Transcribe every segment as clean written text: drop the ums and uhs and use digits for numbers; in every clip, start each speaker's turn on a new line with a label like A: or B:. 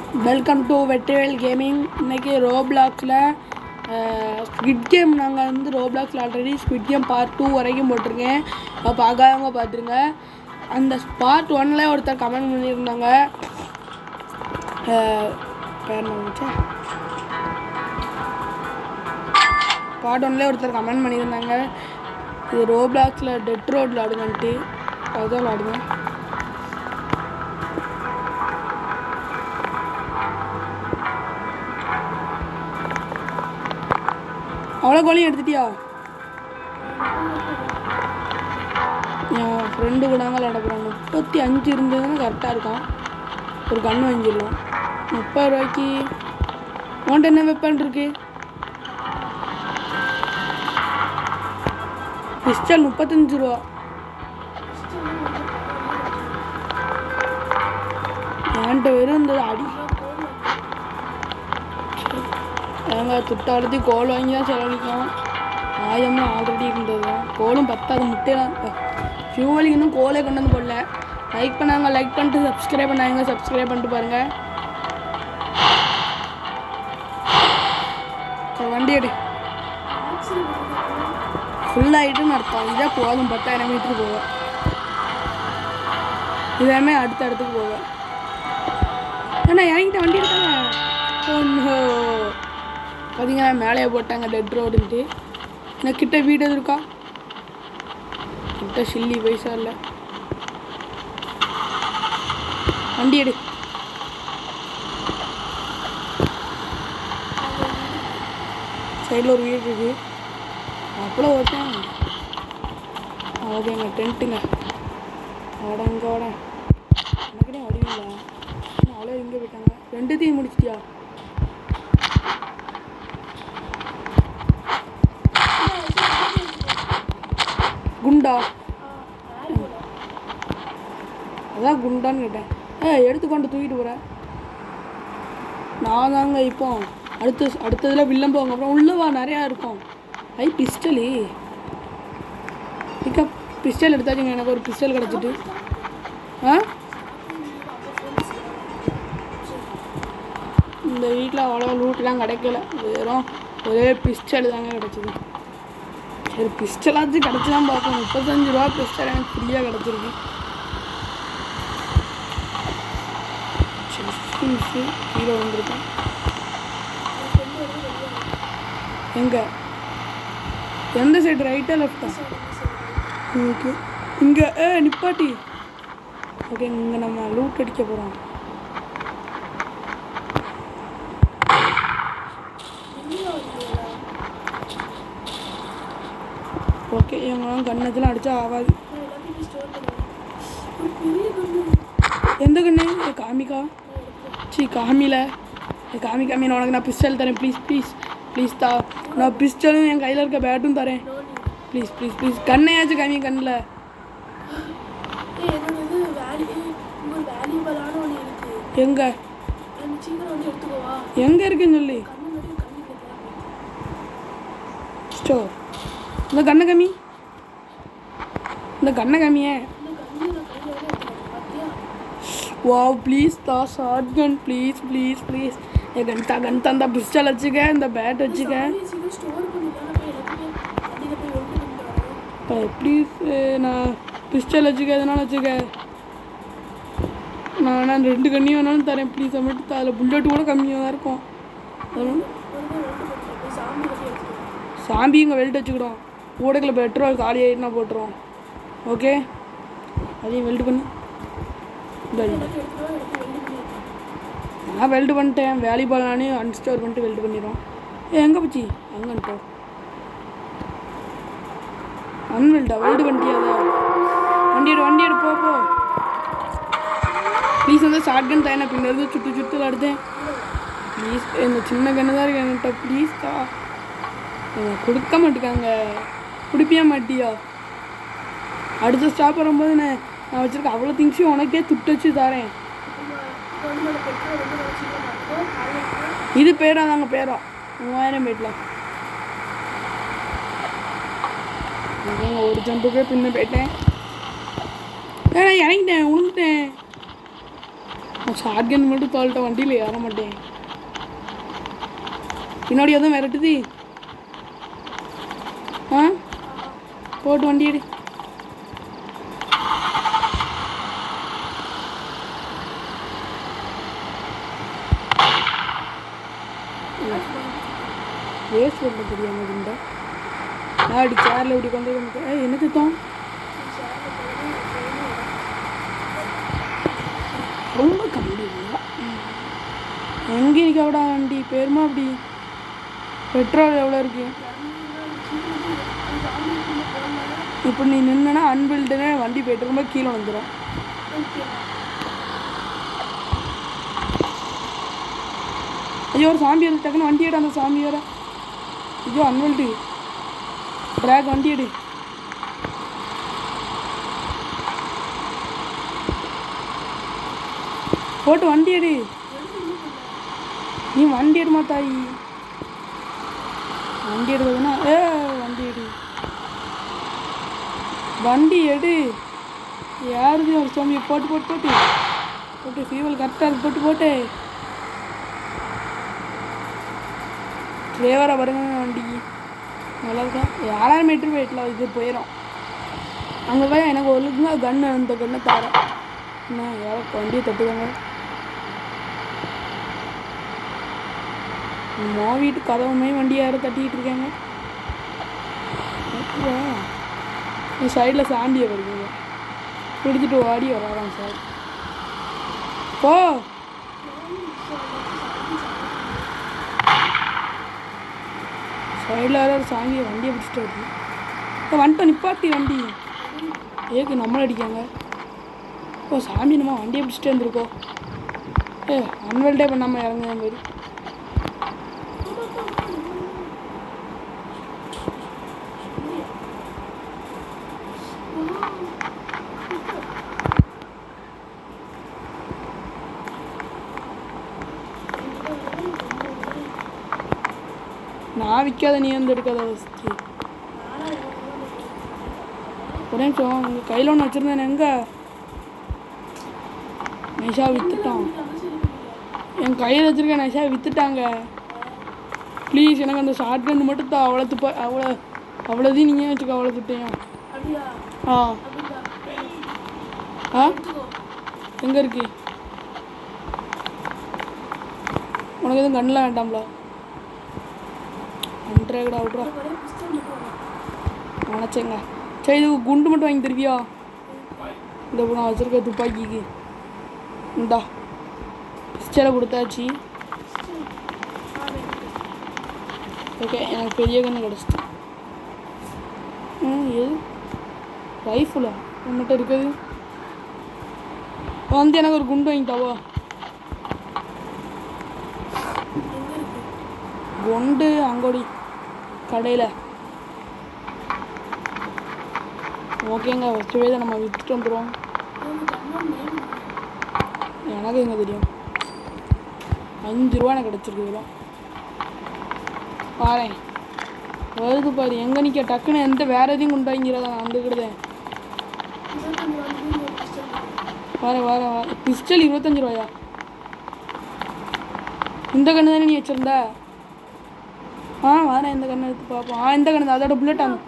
A: Welcome to Vetrivel gaming. இன்றைக்கி ரோப்ளாக்ஸில் squid game நாங்கள் வந்து ரோப்ளாக்ஸில் ஆல்ரெடி ஸ்குவிட் கேம் பார்ட் 2 வரைக்கும் போட்டிருக்கேன். அப்போ பார்க்காதவங்க பார்த்துருங்க. அந்த பார்ட் 1ல் ஒருத்தர் கமெண்ட் பண்ணியிருந்தாங்க. பேர் நினச்சேன் பார்ட் 1ல் ஒருத்தர் கமெண்ட் பண்ணியிருந்தாங்க, இது ரோப்ளாக்ஸில் டெட் ரோடில் ஆடுங்கன்ட்டு. அதுதான் விளாடுவேன். அவ்வளோ கோலையும் எடுத்துட்டியா? என் ஃப்ரெண்டு கூடாங்க விளாட போகிறான். 35 இருந்ததுன்னா கரெக்டாக இருக்கான். ஒரு கன்று வாங்கிடலாம். 30 ரூபாய்க்கு உன்ட்ட என்ன வெப்பன் இருக்கு? பிஸ்டல் 35 ரூபா. என்கிட்ட வெறும் இருந்தது அடி. நாங்கள் துட்டாடுத்தி கோல் வாங்கி தான் செலவழிக்கும். ஆயமாக ஆல்ரெடி இருந்தது தான். கோலும் 10 முட்டையெல்லாம் ஃபியூவலிங் இன்னும் கோலே கொண்டு வந்து போடல. லைக் பண்ணாங்க, லைக் பண்ணிட்டு சப்ஸ்கிரைப் பண்ணாங்க, சப்ஸ்கிரைப் பண்ணிட்டு பாருங்கள். வண்டி எடு. ஃபுல்லாகிட்டுன்னு அர்த்தம். இதே போதும். 10,000 மீட்டருக்கு போவேன். இதாமே அடுத்த இடத்துக்கு போவேன். ஏன்னா இறங்கிட்ட வண்டி இருக்காங்க. ஒன்று பார்த்தீங்கன்னா மேலேயே போட்டாங்க டெட் ரோடுன்ட்டு. எனக்கு கிட்ட வீடு எது இருக்கா? கிட்ட சில்லி பைசா இல்லை. வண்டி எடு. சைடில் ஒரு வீடு இருக்குது. அவ்வளோ ஓட்டேன். ஓகேங்க, டென்ட்டுங்க. ஓடங்க ஓட எனக்கிட்டே அடிவீங்களா? அவ்வளோ எங்கே போயிட்டாங்க? 2த்தையும் முடிச்சிட்டியா? குண்டா? அதான் குண்டான்னு கேட்டேன். எடுத்துக்கொண்டு தூக்கிட்டு போகிறேன். நான் தாங்க இப்போ அடுத்ததில் வில்லம் போங்க. அப்புறம் உள்ளவா நிறையா இருக்கும். பிஸ்டலு பிக்கப் பிஸ்டல் எடுத்தாச்சுங்க. எனக்கு ஒரு பிஸ்டல் கிடச்சிட்டு. இந்த வீட்டில் அவ்வளோ லூட்டெலாம் கிடைக்கல. வெறும் ஒரே பிஸ்டல் தாங்க கிடச்சிது. சரி, பிஸ்டலாச்சும் கிடச்சி தான் பார்ப்போம். 35 ரூபா பிஸ்டல் எனக்கு ஃப்ரீயாக கிடச்சிருக்கு. சரி, கீழே வந்துருக்கேன். எங்கே? எந்த சைடு? ரைட்டா லெஃப்டா? ஓகே, இங்கே நிப்பாட்டி. ஓகே, இங்கே நம்ம லூட் அடிக்க போகிறோம். ஓகே, எங்கெல்லாம் கண்ணத்தில் அடித்தா ஆகாது. எந்த கண்ணு? காமிக்கா? காமில காமி உனக்கு நான் பிஸ்டல் தரேன். ப்ளீஸ் ப்ளீஸ் ப்ளீஸ் தா. நான் பிஸ்டலும் என் கையில் இருக்க பேட்டும் தரேன். Please please please. கண்ணையாச்சும் காமி. கண்ணில் எங்கே எங்கே இருக்குன்னு சொல்லி ஸ்டோர். இந்த கண்ணை கம்மி. இந்த கண்ணை கம்மியே. வாவ், ப்ளீஸ் தா. Short gun please please please. Gun தந்தா பிஸ்டல் வச்சுக்க, இந்த பேட் வச்சுக்க. ப்ளீஸ், நான் பிஸ்டல் வச்சுக்க, எதனால வச்சுக்க. நான் 2 கண்ணியும் வேணாலும் தரேன். ப்ளீஸ். மட்டும் அதில் புல்லட்டு கூட கம்மியாக தான் இருக்கும். சாம்பி இங்கே வெல்ட் வச்சுக்கிடும். ஊடகில் பெட்ரோல் காலி ஆகிட்டுனா போட்டுருவோம். ஓகே, அதையும் வெல்டு பண்ணு. நான் வெல்டு பண்ணிட்டேன். வேலிபால் நானே அன்ஸ்டோர் பண்ணிட்டு வெல்டு பண்ணிடுவோம். எங்கே போச்சு? அங்கன்ட்டோ அன்வெல்டா? வெல்டு பண்ணிட்டியாதா? வண்டி எடு போ. ப்ளீஸ். வந்து ஷார்ட் கன் தானே பின்னது சுட்டு விளாடுதேன். ப்ளீஸ், இந்த சின்ன கன்று தான் இருக்கு என்கிட்ட. ப்ளீஸ் தா. கொடுக்க மாட்டேக்காங்க. குடிப்பியா மாட்டியா? அடுத்த ஸ்டாப் வரும்போது நான் வச்சுருக்கேன் அவ்வளோ திங்ஸையும் உனக்கே துட்டு வச்சு தரேன். இது பேரா தாங்க? பேரா 3000 போயிடலாம். ஒரு ஜம்புக்கே பின்ன போயிட்டேன். இறங்கிட்டேன், விழுந்துட்டேன். நான் ஷாட்கன் மட்டும் தோல்ட்ட வண்டியில் ஏற மாட்டேன். பின்னாடி எதுவும் மிரட்டுது. ஆ போட்டு வண்டி எடு. வேஸ்ட் பண்ண தெரியாமல் இருந்தா அப்படி சேரில் இப்படி கொண்டு வந்து என்ன திட்டம் ரொம்ப கம்மி இல்லை. எங்கே நிற்கவிடா வண்டி பேருமா அப்படி பெட்ரோல் எவ்வளோ இருக்கு? இப்போ நீ நின்னா அன்பில்டுனே வண்டி போய்ட்டு ரொம்ப கீழே வந்துடும். ஐயோ ஒரு சாமி எடு, டக்குன்னு வண்டி எடு. அந்த சாமி வேற ஐயோ அன்வெல்டு ட்ராக் வண்டி எடு. போட்டு வண்டி எடு. நீ வண்டி எடுமா தாயி. வண்டி எடுக்கிறதுனா வண்டி எடு. வண்டி எடு. யாருது ஒரு சாமியை போட்டு போட்டு போட்டு போட்டு ஃபியூவல் கரெக்டாக போட்டு போட்டு டிரைவரை பாருங்க வண்டிக்கு நல்லா இருக்கா. 6000 மீட்டர் போயிட்டலாம். இது போயிடும். அங்கே போய் எனக்கு ஒழுங்குங்க கன்று அந்த கண்ணை தரேன். என்ன யாரோ வண்டியை தட்டுவாங்க. வீட்டு கதவுமே வண்டி யாரும் தட்டிக்கிட்டு இருக்காங்க. சைடில் சாண்டியை வருவீங்க பிடிச்சிட்டு ஓடி வராங்க சார். போ சைடில் யாராவது சாங்கியை வண்டியை பிடிச்சிட்டு வருது. வந்துட்டோம் நிப்பாட்டி வண்டி ஏக்கு நம்மளை அடிக்காங்க. சாமி நம்ம வண்டியை பிடிச்சிட்டு வந்துருக்கோம். அன்வெல்டே பண்ணாமல் இறங்குற மாதிரி. நான் விற்காத நீ வந்து எடுக்காத வசதி. ஒரே நிமிஷம் உங்கள் கையில் ஒன்று வச்சுருந்தேன். எங்கே நைஷா விற்றுட்டான். என் கையில் வச்சுருக்கேன் நைஷா விற்றுட்டாங்க. ப்ளீஸ் எனக்கு அந்த ஷார்ட் கன் மட்டும் தான். அவ்வளோ துப்பா அவ்வளோதையும் நீங்கள் வச்சுக்கோ. அவ்வளோ துட்டையும் எங்கே இருக்கு? உனக்கு எதுவும் கண்ணெலாம் வேண்டாம்ல? அன்ட்ரேகடா விட்றா நினச்சேங்க. சரி இது குண்டு மட்டும் வாங்கி தருவியா? இந்த நான் வச்சுருக்க துப்பாக்கிக்கு இந்தா பிஸ்டலை கொடுத்தாச்சு. ஓகே எனக்கு பெரிய கன்று கிடச்சிட்டு. எது ரைஃபுல்லா உன்கிட்ட இருக்குது? வந்து எனக்கு ஒரு குண்டு வாங்கிட்டாவா? குண்டு அங்கோடி கடையில். ஓகேங்க ஃபஸ்ட்டு வேதை நம்ம விற்றுட்டு வந்துடுவோம். எனக்கு எங்கே தெரியும்? 5 ரூபா எனக்கு கிடச்சிருக்கு. இதெல்லாம் பாரு வருது பாரு. எங்கே நிற்க டக்குன்னு எந்த வேறு எதையும் கொண்டு வாங்கிறதா நான் வந்துக்கிடுதேன். வர பிஸ்டல் 25 ரூபாயா? இந்த கண்ணு தானே நீ வச்சுருந்த? வரேன். இந்த கண்ணை எடுத்து பார்ப்போம். இந்த கண்ணு அதோட புல்லட் வாங்க.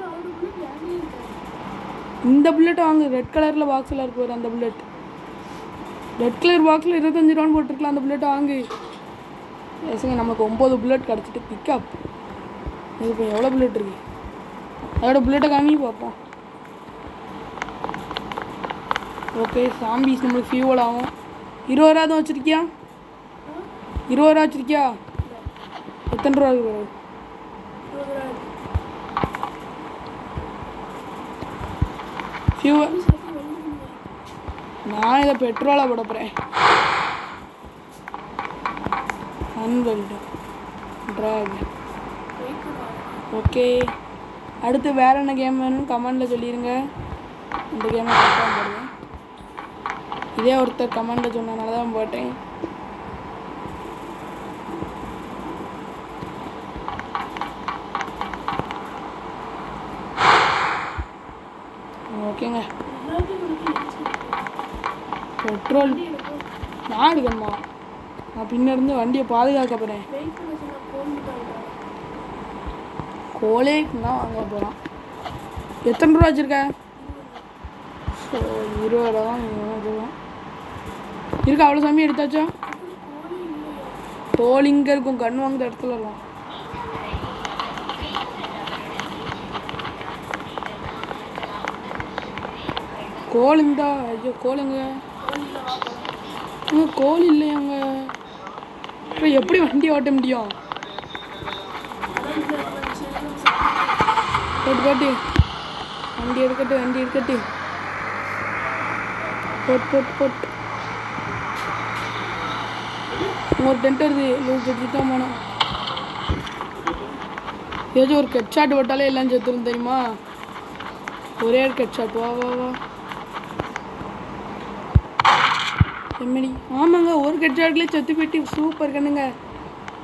A: இந்த புல்லட் வாங்க. ரெட் கலரில் பாக்ஸில் இருக்கு ஒரு அந்த புல்லட். ரெட் கலர் பாக்ஸில் 25 ரூபான்னு போட்டிருக்கலாம். அந்த புல்லட் வாங்கு. எஸ்ங்க நமக்கு 9 புல்லட் கிடச்சிட்டு பிக்கப். இது இப்போ எவ்வளோ புல்லட் இருக்கு? அதோட புல்லட்டை காமி பார்ப்போம். ஓகே சாம்பிஸ் நம்மளுக்கு ஃபியூவல் ஆகும். 20 ரூபா தான் வச்சுருக்கியா? 20 ரூபா வச்சுருக்கியா? எத்தனை ரூபா இருக்கு? ஃபியூவல் நான் இதை பெட்ரோலாக போட போகிறேன். அன்வெல்டு ட்ராக். ஓகே அடுத்து வேறு என்ன கேம் வேணும்னு கமெண்டில் சொல்லிடுங்க. இந்த கேமை கன்ஃபார்ம் போடுவேன். இதே ஒருத்தர் கமெண்டில் சொன்னனால தான் போட்டேன். ஓகேங்க பெட்ரோல் நான் எடுக்கணுமா? நான் பின்ன இருந்து வண்டியை பாதுகாக்க போகிறேன். கோலேக்கு தான் வாங்க போகிறான். எத்தனை ரூபா வச்சுருக்க? ஸோ 20 ரூபா தான் வச்சுருக்கோம். இருக்கா அவ்வளோ சாமி எடுத்தாச்சா? கோல் இங்கே இருக்கும், கண் வாங்குற இடத்துல இருக்கும். கோல் இருந்தா ஐயோ கோலுங்க கோல் இல்லையாங்க. இப்போ எப்படி வண்டி ஓட்ட முடியும்? போட்டு போட்டு வண்டி எடுக்கட்டு போட்டு ஒரு டென்ட் வருது. எடுத்துட்டு தான் போனோம். ஏதாச்சும் ஒரு கெட் ஷாட் போட்டாலே எல்லாம் செத்துரும் தெரியுமா? ஒரே ஒரு கெட் ஷாட். வா எம்மடி. ஆமாங்க, ஒரு கெட் ஷாட்லேயே செத்து போயிட்டு சூப்பர் கண்ணுங்க.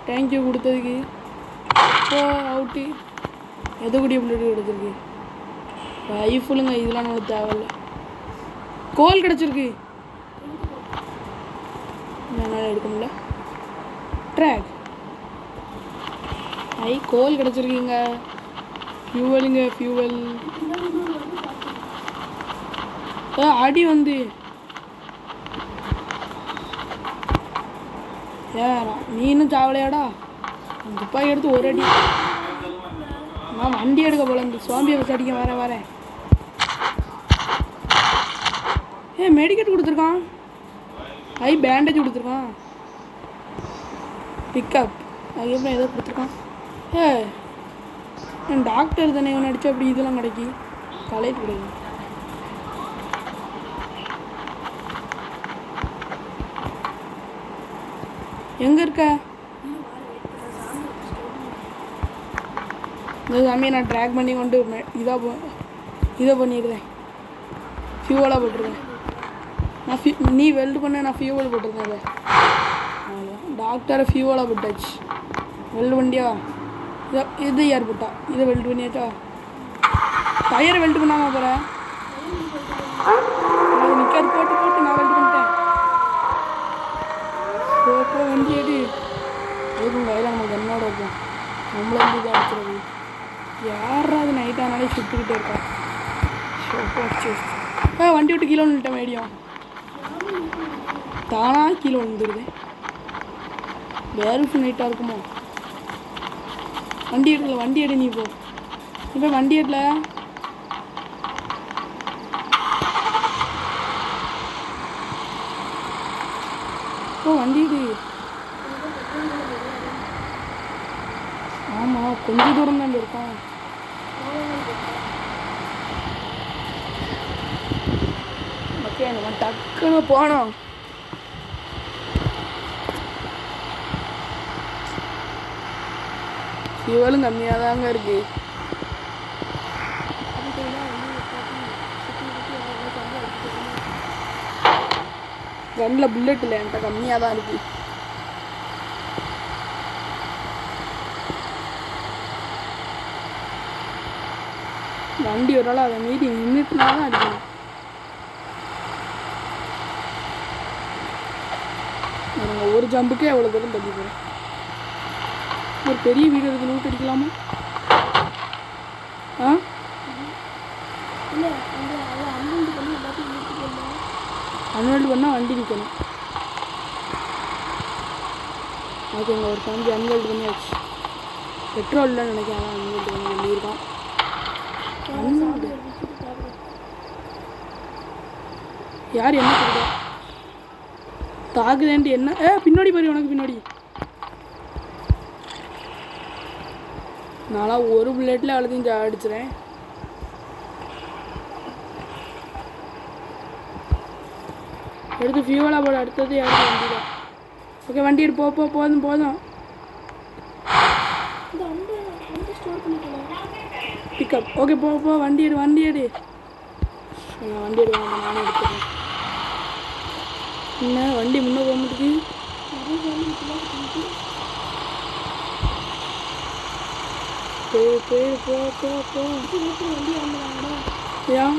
A: தேங்க்யூ கொடுத்ததுக்கு. ஓ அவுட்டு. எதை கூடிய பிள்ளைட்டு கிடச்சிருக்கு? ரைஃபுல்லுங்க, இதெல்லாம் நம்மளுக்கு தேவையில்லை. கோல் கிடச்சிருக்கு. என்னால் எடுக்க முடியல. ட்ராக் கோல் கிடச்சிருக்கீங்க. ஃபியூவல் அடி வந்து நீ இன்னும் சாவலையாடா? துப்பாக்கி எடுத்து ஒரு அடி. நான் வண்டி எடுக்க போல இந்த சோம்பியை வச்சு அடிக்க வரேன். மெடிக்கெட் கொடுத்துருக்கான். பேண்டேஜ் கொடுத்துருக்கான். பிக்கப் அதுக்கப்புறம் ஏதோ கொடுத்துருக்கான். என் டாக்டர் தானே இவன் அடித்தா அப்படி இதெல்லாம் கிடைக்கி கலைட்டு கிடைக்கும். எங்கே இருக்க? இந்த சாமியை நான் ட்ராக் பண்ணி கொண்டு இதை பண்ணிடுறேன். ஃபியூவலாக போட்டிருக்கேன். நீ வெல்டு பண்ண, நான் ஃபியூவல் போட்டிருக்கேன். அதை டாக்டரை ஃபியூவலாக போட்டாச்சு. வெல்டு பண்ணியா? இது யார் போட்டா? இதை வெல்டு பண்ணியாச்சா? டயரை வெல்டு பண்ணாமல் போகிறேன். நிற்காது. போட்டு நான் வெல்டு பண்ணிட்டேன். போ வண்டி எடு. எதுவும் கையில் நம்ம கண்ணோட வைப்போம். நம்மள வந்து இதாக அடிச்சிடது. யாராவது நைட் ஆனாலே சுட்டுக்கிட்டே இருக்கா. வண்டி விட்டு கீழே வந்துட்டேன். மேடியும் தானாக கீழே வந்துடுது. வேறு நைட்டாக இருக்குமோ? வண்டி எடு நீ போ. இப்போ வண்டி எடுல வண்டி எடு. ஆமாம், கொஞ்சம் தூரம் தான் இருக்கோம். ஓகே, நம்ம டக்குன்னு போனோம். ஃபியூவலும் கம்மியாக தாங்க இருக்குது. கண்ணில் புல்லட் இல்லை என்கிட்ட, கம்மியாக தான் இருக்குது. வண்டி ஒரு நாள் அதை மீறி நின்றுட்டுனா தான் அடிக்கணும். நாங்கள் ஒரு ஜம்புக்கே அவ்வளோ தூரம் தள்ளி போகிறோம். ஒரு பெரிய வீடு இருக்குது, லூட் அடிக்கலாமா? அன்வெல்டு பண்ணால் வண்டி நிற்கணும். ஓகேங்க, ஒரு ஃபேமிலி அன்வெல்டு பண்ணியாச்சு. பெட்ரோல்லாம் நினைக்கிறேன். அதான் அன்வெல்டு பண்ணி சொல்லியிருக்கான். யார் என்ன சொல்லுதா? தாக்குதேன்ட்டு என்ன? பின்னாடி பாரு, உனக்கு பின்னாடி. நான்லாம் ஒரு புல்லட்டில் அழுதையும் அடிச்சிடறேன். எடுத்து ஃபியூவலாக போட. அடுத்தது யாருக்கு வண்டி தான். ஓகே, வண்டி எடுத்து போதும். பிக்கப். ஓகே, போ வண்டி எடு. வண்டி எடுவாங்க, நானும் எடுத்துக்கிறேன். என்ன வண்டி முன்னே போக மாட்டேங்குது. போயிடு போ. ஏன்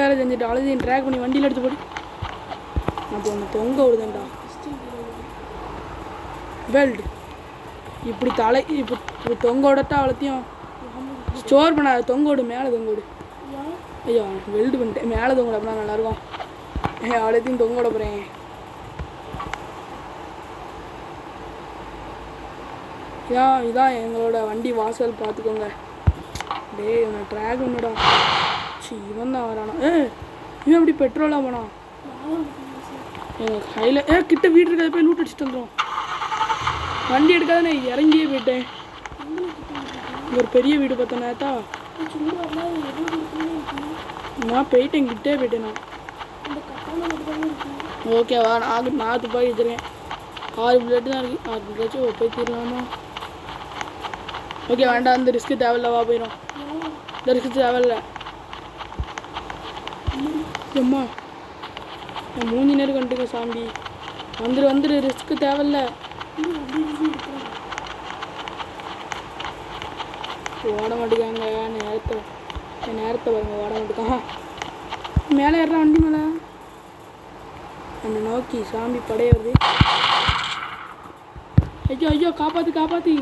A: வேறு செஞ்சுட்டு அழுது ட்ராக் பண்ணி வண்டியில் எடுத்து போடி. அப்போ ஒன்று தொங்க விடுதேன்டா. வெல்டு இப்படி இப்படி தொங்க விடட்டா அவ்வளோத்தையும் ஸ்டோர் பண்ணாத. தொங்கோடு மேலே தொங்கோடு. ஐயோ வெல்டு பண்ணிட்டேன். மேலே தொங்கோடு அப்படின்னா நல்லாயிருக்கும். அவ்வளோத்தையும் தொங்க விட போகிறேன். இதான் எங்களோட வண்டி வாசல் பார்த்துக்கோங்க. டே இவனை ட்ராக் பண்ணுடா. இவன் தான் வரானா? இவன் எப்படி பெட்ரோலாக போனான்? எங்கள் கையில் கிட்ட வீடு இருக்காது. போய் லூட் அடிச்சுட்டு வந்துடும். வண்டி எடுக்காத நான் இறங்கியே போயிட்டேன். ஒரு பெரிய வீடு பார்த்தேன் நேத்தா. நான் போயிட்டேன். கிட்டே போயிட்டேன் நான். ஓகேவா? நான் துப்பாக்கி வச்சுருக்கேன். 6 புல்லெட்டு தான் இருக்குது. 6 புல்லெட்டு போய் தீரலாமா? ஓகே வேண்டாம். அந்த ரிஸ்க்கு தேவையில்லவா? போயிடும். இந்த ரிஸ்க்கு தேவையில்ல. அம்மா நான் 3 நேரம் கண்டுக்க சாமி. வந்துரு ரிஸ்க்கு தேவையில்ல. ஓட மாட்டேங்காங்க. நேரத்தை பாருங்க. ஓட மாட்டேக்கான். மேலே ஏறுறான் வண்டி மேலே. அந்த நோக்கி சாமி படைய வருது. ஐயோ காப்பாற்றி.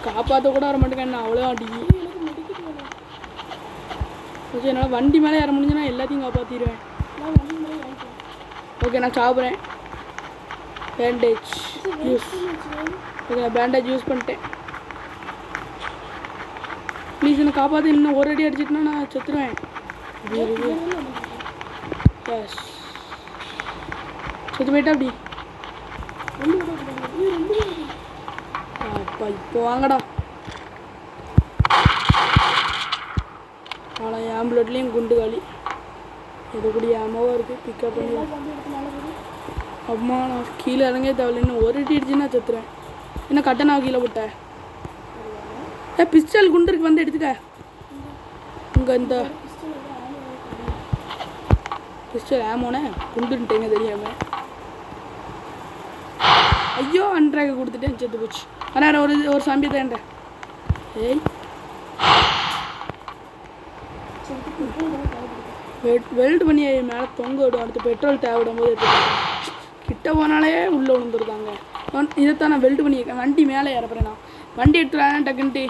A: காப்பாற்ற கூட வர மாட்டேங்க. அவ்வளோ அடி. ஓகே என்னால் வண்டி மேலே ஏற முடிஞ்சுன்னா எல்லாத்தையும் காப்பாற்றிடுவேன். ஓகே நான் சாப்பிட்றேன். Bandage use. ஓகே நான் பேண்டேஜ் யூஸ் பண்ணிட்டேன். ப்ளீஸ் என்னை காப்பாற்று. இன்னும் ஒரு அடி அடிச்சிட்டுனா நான் செத்துருவேன். எஸ் செத்து போயிட்டா அப்படி. அப்பா இப்போ வாங்கடா. ஆனால் என் பிளட்லேயும் குண்டு காலி. இது கூட ஏமாவாக இருக்குது. பிக்கப் பண்ணி அம்மா நான் கீழே இறங்கே தேவையில்ல. இன்னும் ஒரு அடி அடிச்சுன்னா செத்துறேன். என்ன கட்டணா கீழே போட்டேன். பிஸ்டல் குண்டு இருக்கு. வந்து எடுத்துக்க. உங்கள் இந்த பிஸ்டல் ஆமோனே குண்டுன்ட்டேங்க தெரியாமல். ஐயோ அன்ட்ராக கொடுத்துட்டேன். செத்து போச்சு. ஆனால் ஒரு சாம்பி தான். ஏய் வெல்டு பண்ணி மேலே தொங்க விடும். அடுத்து பெட்ரோல் தேவைடும் போது கிட்ட போனாலே உள்ளே விழுந்துருந்தாங்க. இதைத்தான் நான் வெல்டு பண்ணியிருக்கேன். வண்டி மேலே ஏறப்பறேன். நான் வண்டி எடுத்துறாதேன் டக்குன்ட்டு.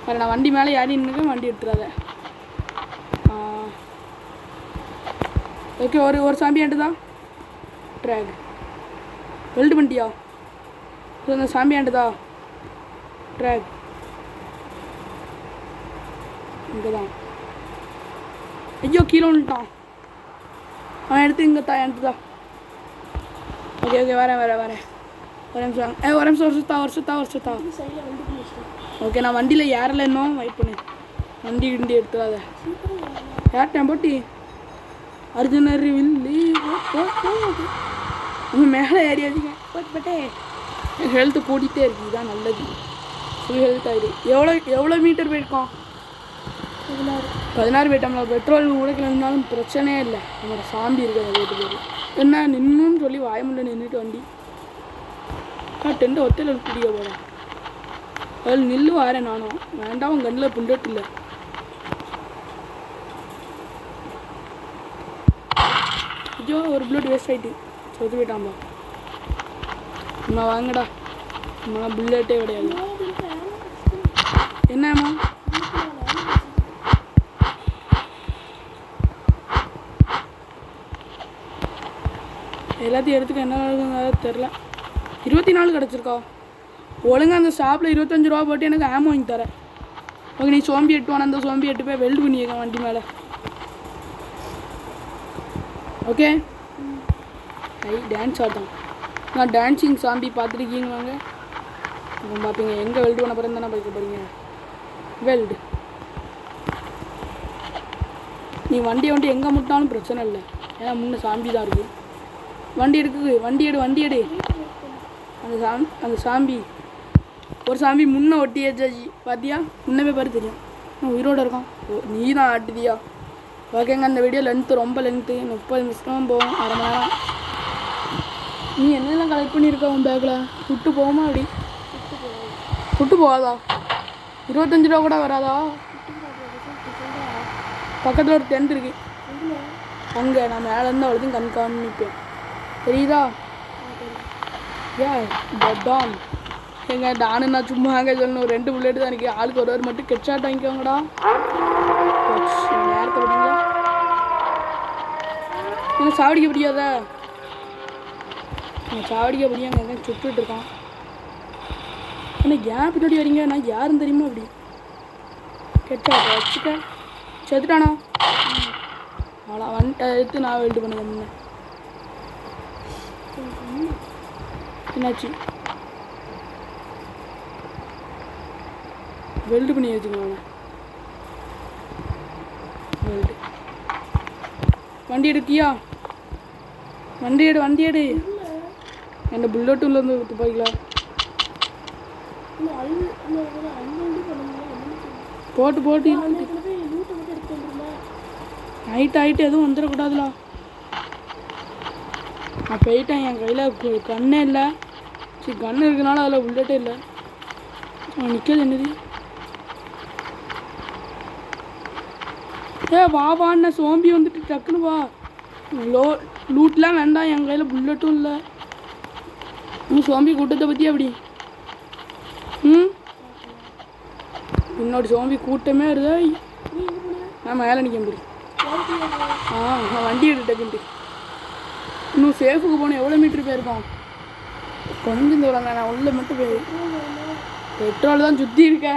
A: வேறு நான் வண்டி மேலே ஏறி நின்றுக்கேன். வண்டி எடுத்துறாத. ஓகே ஒரு சாம்பி ஆண்டுதான் ட்ராக் வெல்டு பண்ணிட்டியா? அந்த சாம்பி ஆண்டுதா ட்ராக் இங்கே தான். ஐயோ கீழே வந்துட்டான். அவன் எடுத்து இங்கே தான் எடுத்துதான். ஓகே வரேன். ஒரு நிமிஷம் வருஷத்தா. ஓகே நான் வண்டியில் ஏறல. இன்னும் வெயிட் பண்ணு. வண்டி எடுத்துடாத. ஏட்டேன் போட்டி அர்ஜுனர் வில்லி. உங்கள் மேலே ஏறியாதீங்க. போட்டே ஹெல்த்து கூட்டிகிட்டே இருக்கு. இதுதான் நல்லது. ஃபுல் ஹெல்த் ஆகிடு. எவ்வளோ மீட்டர் போயிருக்கோம்? 16 போயிட்டோம்ல. பெட்ரோல் உடைக்கலன்னாலும் பிரச்சனையே இல்லை. நம்மளோட சாம்பி இருக்கிற வீட்டு பேர் என்ன நின்றுன்னு சொல்லி வாயமுள்ள நின்றுட்டு வண்டி டென்ட் ஒத்தையில் பிடிக்க போகிறேன். அதில் நில்லு வாரேன் நானும். வேண்டாம் உங்கள் கண்ணில் புண்டட்டு இல்லை. ஐயோ ஒரு புல்லட் வேஸ்ட் ஆகிட்டு சொத்து போயிட்டாம்பா. அம்மா வாங்கடா. அம்மா புல்லட்டே கிடையாது. என்னம்மா எல்லாத்தையும் எடுத்துக்க. என்ன நடக்குங்க தெரில. 24 கிடச்சிருக்கா. ஒழுங்காக அந்த ஷாப்பில் 25 ரூபா போட்டு எனக்கு ஆமோ வாங்கி தரேன். ஓகே நீ சோம்பி எட்டுவான. அந்த சோம்பி எட்டு போய் வெல்டு பண்ணியிருக்கேன் வண்டி மேலே. ஓகே டான்ஸ் ஆட்டம். நான் டான்ஸிங் சாம்பி பார்த்துருக்கீங்க வாங்க. அப்போ பார்ப்பீங்க எங்கே வெல்டு பண்ண போகிறேன்னு தானே பார்க்க போகிறீங்க. வெல்டு நீ வண்டி எங்கே முட்டாலும் பிரச்சனை இல்லை. ஏன்னா முன்னே சாம்பி தான் இருக்குது. வண்டி எடு. அந்த சாம்பி ஒரு சாம்பி முன்னே ஒட்டியாச்சாச்சு. பார்த்தியா? முன்னே போய் பாரு தெரியும். உயிரோடு இருக்கான். நீ தான் ஆட்டுதியா? ஓகேங்க அந்த வீடியோ ரொம்ப லென்த்து 30 நிமிஷம் போகும். அரை மணி நேரம். நீ என்னெல்லாம் கலெக்ட் பண்ணியிருக்க உன் பேக்கில்? விட்டு போகுமா அப்படி? சுட்டு போகாதா? 25 ரூபா கூட வராதா? பக்கத்தில் ஒரு டென்ட் இருக்கு, அங்கே நான் மேலேருந்து அவ்வளோத்தையும் கண்காணிப்பேன். தெரியுதா? ஏன் டான் எங்க டானு நான் சும்மா அங்கே சொல்லணும். 2 புல்லெட்டு தான் எனக்கு. ஆளுக்கு ஒரு மட்டும் கெட்ஷாட் வாங்கிக்கோங்கடா. நேரத்தை பார்த்தீங்களா? எனக்கு சாவடிக்க முடியாதா? சாவடிக்க முடியாங்க. எங்கே சுட்டுட்டு இருக்கான். ஆனால் ஏன் பின்னாடி வரீங்க? நான் யாரும் தெரியுமா? அப்படி கெட்ஷாட் வச்சுக்க. செத்துட்டானா? அவ்வளோ வந்துட்டு எடுத்து நான் வெல்டு பண்ணுவேன். முன்ன என்னாச்சு? வெல்டு பண்ணி வச்சுக்கோங்க. வெல்டு வண்டி எடுக்கியா? வண்டி எடு. என் புல்லட் உள்ள இருந்து துப்பாக்கிலா போட்டு நைட் ஆகிட்டு எதுவும் வந்துடக்கூடாதுலா. நான் போயிட்டேன். என் கையில் கண்ணே இல்லை. சரி, கண்ணு இருக்கனால அதில் புல்லட்டே இல்லை. நிற்கிறது என்னது? வான்னு சோம்பி வந்துட்டு டக்குன்னு வா. லூட்லாம் வேண்டாம். என் கையில் புல்லட்டும் இல்லை. சோம்பி கூட்டத்தை பற்றி அப்படி இன்னொரு சோம்பி கூட்டமே வருதா? நான் மேலே நிற்க முடியும். நான் வண்டி எடுத்துட்டு இன்னும் சேஃபுக்கு போனேன். எவ்வளோ மீட்ரு போயிருக்கோம்? கொஞ்சம் தூரம் தான். நான் உள்ள மட்டும் போய் பெட்ரோல் தான் சுற்றி இருக்க.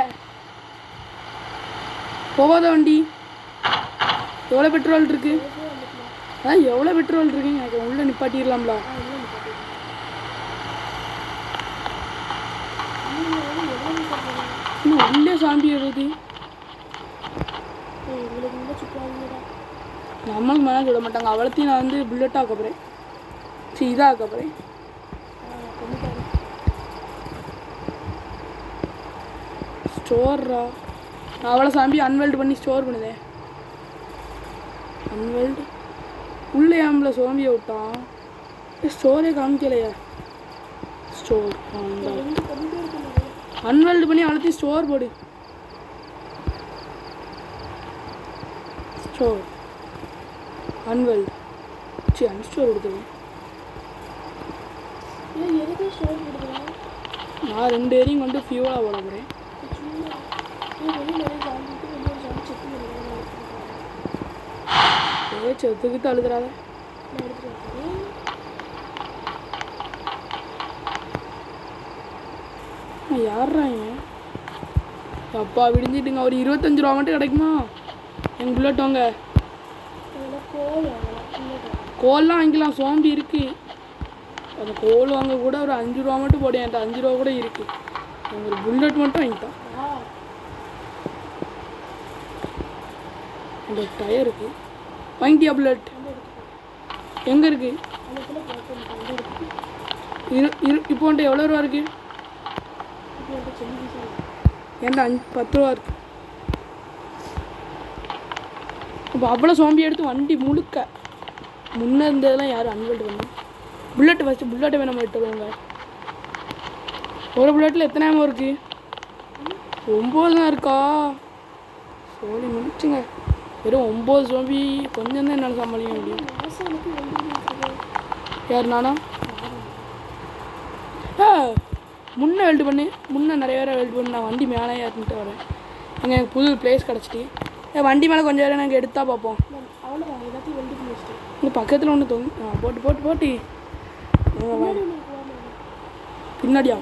A: போகாத வண்டி. எவ்வளோ பெட்ரோல் இருக்கு? எவ்வளோ பெட்ரோல் இருக்குங்க? எனக்கு உள்ளே நிப்பாட்டிடலாம்ல. இன்னும் உள்ளே சாம்பி எழுது. நம்மளுக்கு மேலே விட மாட்டாங்க. அவ்வளோத்தையும் நான் வந்து புல்லட்டாக ஆக்கப்புறேன். சரி, இதாக ஆக்கப்புறேன். ஸ்டோர்ரா. அவ்வளோ சாம்பி அன்வெல்டு பண்ணி ஸ்டோர் பண்ணுதே. அன்வெல்டு உள்ளே ஆம்பளை சோம்பியை விட்டான். ஸ்டோரே காமிக்கலையா? ஸ்டோர் அன்வெல்டு பண்ணி அவ்வளோத்தையும் ஸ்டோர் போடு. ஸ்டோர் அன்வெல்டு. சரி, அன்ஸ்டோர் கொடுத்துருவேன். நான் 2 ஏரியும் கொண்டு ஃபியூலாக போட போகிறேன். செத்துக்கிட்டு அழுதுறாத. யார்றாங்க? அப்பா விடிஞ்சிட்டுங்க. ஒரு 25 ரூபா மட்டும் கிடைக்குமா? எங்கள் புல்லட் வாங்க. கோல்லாம் வாங்கிக்கலாம். சோம்பி இருக்கு. அந்த கோல் வாங்க கூட ஒரு 5 ரூபா மட்டும் போடு. என்கிட்ட 5 ரூபா கூட இருக்கு. ஒரு புல்லட் மட்டும் வாங்கிட்டான். அந்த டயர் இருக்கு. வாங்கிட்டியா புல்லட்? எங்கே இருக்கு? இப்போ வந்துட்டு எவ்வளோ ரூபா இருக்கு? ஏன்டா 10 ரூபா இருக்கு. இப்போ அவ்வளோ சோம்பி எடுத்து வண்டி முழுக்க முன்னே இருந்ததெல்லாம் யாரும் அன்வெல்டு பண்ணணும். புல்லட்டு ஃபஸ்ட்டு புல்லட்டை வேணும் எடுத்துருவாங்க. ஒரு புல்லட்டில் எத்தனை ஆமோ இருக்குது? 9 தான் இருக்கா? சோழி முடிச்சுங்க. வெறும் 9 சோம்பி கொஞ்சம் தான் என்னால் சமாளிக்க முடியும். யார் நானா? முன்னே வெல்டு பண்ணி முன்னே நிறைய பேரை வெல்டு பண்ணி நான் வண்டி மேலே ஏற்றிட்டு வரேன். அங்கே எனக்கு புது பிளேஸ் கிடச்சிட்டு வண்டி மேலே கொஞ்சம் நேரம் நாங்கள் எடுத்தால் பார்ப்போம். இங்கே பக்கத்தில் ஒன்று போட்டு பின்னாடியா?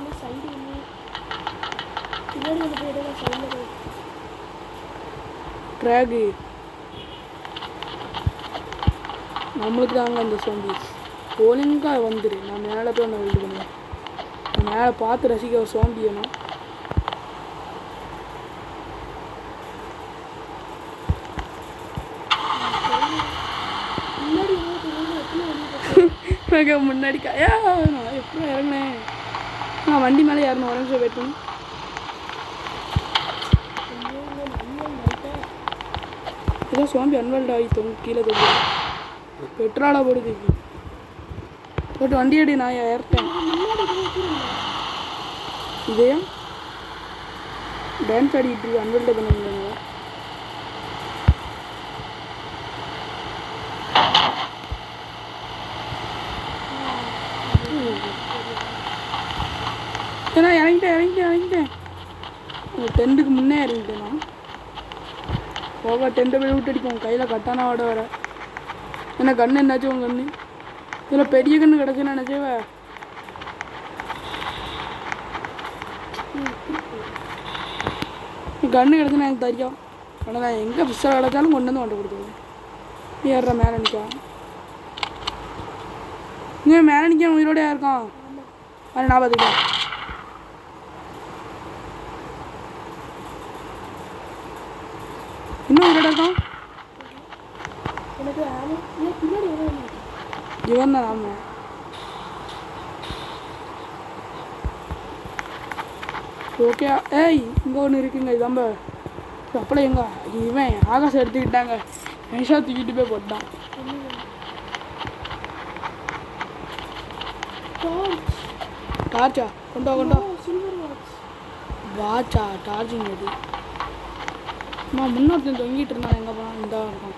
A: ட்ராகு நம்மளுக்கு தாங்க அந்த சோம்பி. ஒழுங்காக வந்துடு. நான் மேலே போய் ஒன்று வெல்டு பண்ணுவேன். நான் மேலே பார்த்து ரசிக்க ஒரு சோம்பி வேணும். முன்னாடி காயா நான் எப்படி இறங்கினேன்? நான் வண்டி மேலே ஏறணும். ஒரு நிமிஷம் வெயிட் பண்ணி. ஏதோ சோம்பி அன்வெல்ட் ஆகி கீழே தொங்கு. பெட்ரோலாக போடுது. போட்டு வண்டி அடி. நான் ஏறிட்டேன். இதையா டான்ஸ் ஆடிட்டு அன்வெல்ட் பண்ண முடியாது. ஏன்னா இறங்கிட்டேன் டென்ட்டுக்கு முன்னே இறங்கிட்டேன் நான். போக டென்ட்டை போய் விட்டு அடிப்போம். கையில் கட்டான வாட வர. ஏன்னா கன்று என்னாச்சும் உங்கள் கன்று இதில் பெரிய கன்று கிடச்சுன்னு நினச்சேவ. கன்று கிடச்சுன்னா எனக்கு தெரியும். ஆனால் நான் எங்கே ஃபிஷ்ஷாக கிடச்சாலும் கொண்டு வந்து வாண்ட கொடுத்துருவேன். ஏறுற மேலே நிற்கான். இங்கே மேலே நிற்க உயிரோடையா இருக்கான். அது நான் பார்த்துக்கிட்டேன். இன்னும் உயிரோட இருக்கான். இவன் தான் ஆமாம். ஓகே. ஏய் இங்கே ஒன்று இருக்குங்க. இதாம்ப அப்பளம் எங்க இவன் ஆகாசம் எடுத்துக்கிட்டாங்க. நைஷா தூக்கிட்டு போய் போட்டான். டார்ச்சா கொண்டா வாட்சா டார்ச்சிங் அது. நான் முன்னொருத்தன் தொங்கிட்டு இருந்தான். எங்கே போனான்? இந்த இருக்கான்.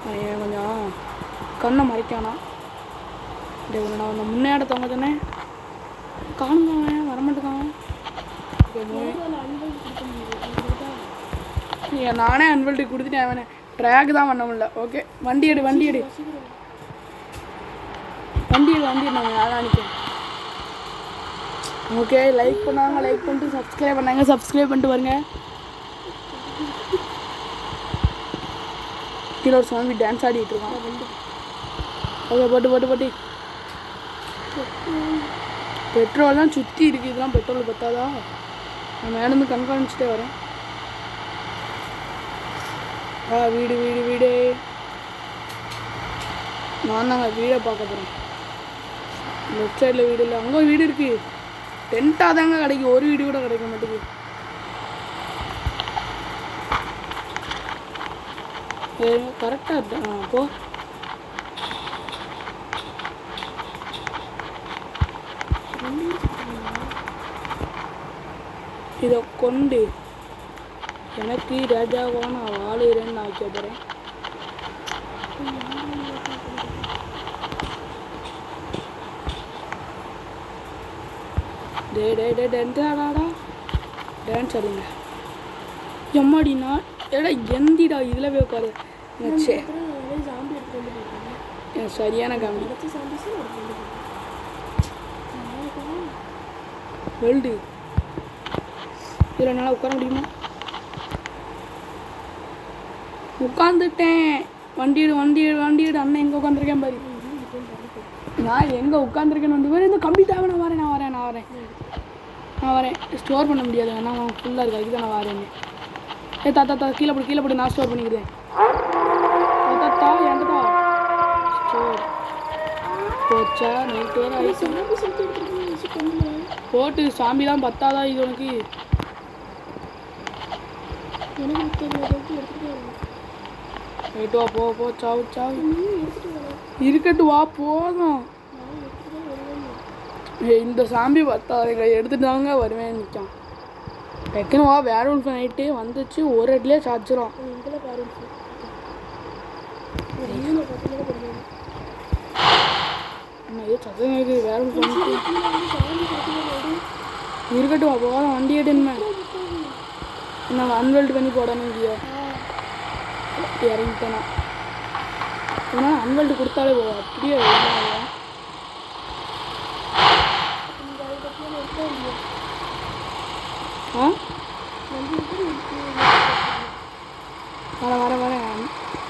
A: அவன் கொஞ்சம் கண்ணை மறைக்கானா. நான் அந்த முன்னேட தொங்க தானே காணுங்க. அவன் வரமாட்டேக்கான். நானே அன்வெல்ட்டு கொடுத்துட்டேன். அவனை ட்ராக் தான் பண்ண முடியல. ஓகே வண்டி எடு நான் வேலை நினைக்கிறேன். ஓகே லைக் பண்ணாங்க, லைக் பண்ணிட்டு சப்ஸ்கிரைப் பண்ணிட்டு வருங்க. கீழே ஒரு சாமி டான்ஸ் ஆடிட்டு இருக்கான். ஓகே போட்டு பெட்ரோல்லாம் சுற்றி இருக்குது. இதெல்லாம் பெட்ரோல் பத்தாதா? நான் மேலேருந்து கண்காணிச்சுட்டே வரேன். வீடு நான் தாங்க வீடை பார்க்க போகிறேன். லெஃப்ட் சைடில் வீடு இல்லை. அங்கே வீடு இருக்குது. டென்ட்டாக தாங்க கிடைக்கும். ஒரு வீடு கூட கிடைக்க மாட்டேங்குது. கரெக்டாக இருக்கேன். அப்போ இதை கொண்டு எனக்கு ராஜாவாக நான் வாழுகிறேன்னு நான் கேட்குறேன். டான்ஸ் ஆடுங்க எம்மாடினா. ஏடா எந்திடா இதில் போய் உட்காரு. சரியான காமி வெல்டு. இதில் என்னால் உட்கார முடியுமா? உட்காந்துட்டேன். வண்டி எடு அண்ணன் எங்கே உட்காந்துருக்கேன் பாரு. நான் எங்கே உட்காந்துருக்கேன்னு வந்து வேறு இந்த கம்பி தேவை. நான் வரேன். ஸ்டோர் பண்ண முடியாது. ஏன்னா ஃபுல்லாக இருக்குது. அதுக்கு தான் நான் வரேன். தாத்தா கீழே போட்டு நான் ஸ்டோர் பண்ணிக்கிறேன். தாத்தா என்கிட்ட ஸ்டோர் போச்சா? நைட்டு வேறு ஆயிடுச்சு. போட்டு சாமிலாம் பத்தாதா இது உனக்கு? ரைட்டு வா போ சாவு இருக்கட்டும் வா போதும். இந்த சாம்பி பத்தாது எங்களை எடுத்துட்டாங்க வருவேன் நிற்கான். டக்குன்னு வா. வேற உல்ஃப் நைட்டு வந்துச்சு. ஒரு இடத்துலேயே சாச்சிரும். சத்தம் இருக்குது. வேற உல்ஃப் இருக்கட்டும் வா போதும். வண்டி எடுன்னு நான் அன்வெல்ட் பண்ணி போடணும். இல்லையோ இறங்கிட்டேனா? ஏன்னா அன்வெல்ட் கொடுத்தாலே போவோம். அப்படியே வரேன்.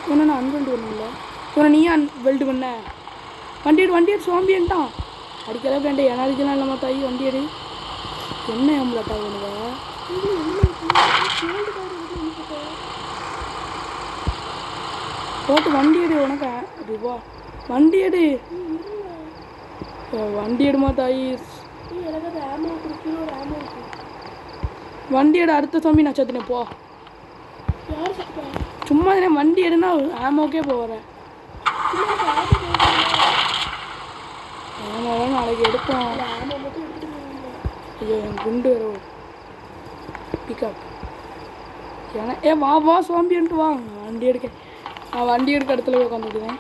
A: இவனை நான் அன்வெல்ட் பண்ணல. இவனை நீ அன்வெல்ட் பண்ண. வண்டி எடு சோம்பியன்ட்டான். அடிக்கலாம் வேண்டாம். ஏன்னா அடிக்கலாம் இல்லாம தாயி வண்டி எடு. என்ன ஏம்பலட்டா இவனுங்க? போட்டு வண்டி எடு. உனக்கு ரூபா வண்டி எடுமா தாயி. வண்டி எடு. அடுத்த சாமி நான் சத்துனேன் போ. சும்மா வண்டி எடுனா ஆமோக்கே போகிறேன். ஆமாம் நாளைக்கு எடுப்போம். ஐயோ என் குண்டு வரும். பிக்கப் ஏன்னா வா வா சோம்பின்ட்டு வா வண்டி எடுக்க நான் வண்டி எடுக்க இடத்துல போய் உட்காந்துக்குவேன்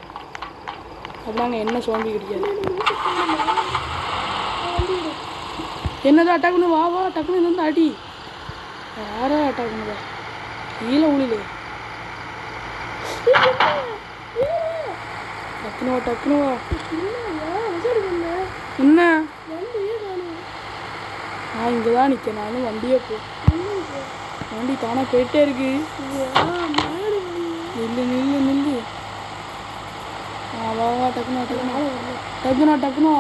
A: அப்படின்னாங்க என்ன சோம்பி கிடைக்காது என்னதான் அட்டாக்கணும் வா வா டக்குன்னு இது வந்து அடி யாரா அட்டாக்கணுதா கீழே உளிலே டக்குனு வா டக்குனு வா என்ன நான் இங்கே தான் நிற்கேன் நானும் வண்டியே போ வண்டி தானே போயிட்டே இருக்கு நில்லு நில்லு நில்லு வா வா டக்குனு டக்குனு டக்குனு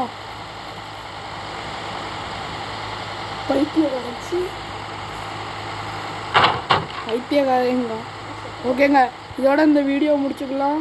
A: பைத்தியக்காரங்க ஓகேங்க இதோட இந்த வீடியோ முடிச்சுக்கலாம்